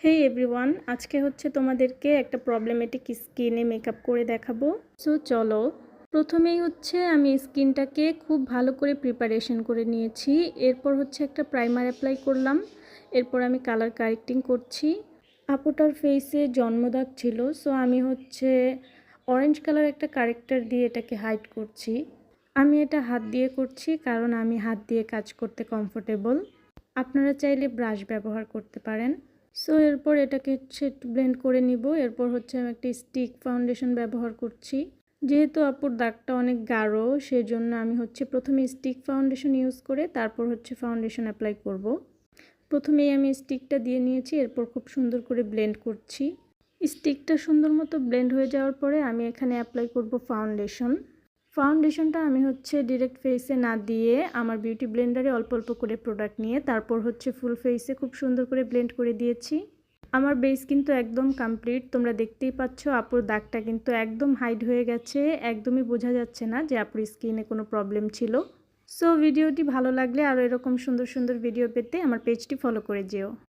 হেই everyone, আজকে হচ্ছে তোমাদেরকে একটা প্রবলেমেটিক স্কিনে মেকআপ করে দেখাবো। সো চলো, প্রথমেই হচ্ছে আমি স্কিনটাকে খুব ভালো করে প্রিপারেশন করে নিয়েছি। এরপর হচ্ছে একটা প্রাইমার অ্যাপ্লাই করলাম। এরপর আমি কালার কারেক্টিং করছি। আপুটার ফেসে জন্মদাগ ছিল, সো আমি হচ্ছে অরেঞ্জ কালার একটা কারেক্টার দিয়ে এটাকে হাইড করছি। আমি এটা হাত দিয়ে করছি কারণ আমি হাত দিয়ে কাজ করতে কমফোর্টেবল। আপনারা চাইলে ব্রাশ ব্যবহার করতে পারেন। সো এরপর এটাকে হচ্ছে একটু ব্লেন্ড করে নিব। এরপর হচ্ছে আমি একটা স্টিক ফাউন্ডেশন ব্যবহার করছি। যেহেতু আপুর দাগটা অনেক গাঢ়, সেজন্য আমি হচ্ছে প্রথমে স্টিক ফাউন্ডেশন ইউজ করে তারপর হচ্ছে ফাউন্ডেশন অ্যাপ্লাই করব। প্রথমেই আমি স্টিকটা দিয়ে নিয়েছি, এরপর খুব সুন্দর করে ব্লেন্ড করছি। স্টিকটা সুন্দর মতো ব্লেন্ড হয়ে যাওয়ার পরে আমি এখানে অ্যাপ্লাই করব ফাউন্ডেশন। ফাউন্ডেশনটা আমি হচ্ছে ডিরেক্ট ফেসে না দিয়ে আমার বিউটি ব্লেন্ডারে অল্প অল্প করে প্রোডাক্ট নিয়ে তারপর হচ্ছে ফুল ফেসে খুব সুন্দর করে ব্লেন্ড করে দিয়েছি। আমার বেস কিন্তু একদম কমপ্লিট। তোমরা দেখতেই পাচ্ছ আপুর দাগটা কিন্তু একদম হাইড হয়ে গেছে। একদমই বোঝা যাচ্ছে না যে আপুর স্কিনে কোনো প্রবলেম ছিল। সো ভিডিওটি ভালো লাগলে আরও এরকম সুন্দর সুন্দর ভিডিও পেতে আমার পেজটি ফলো করে যেও।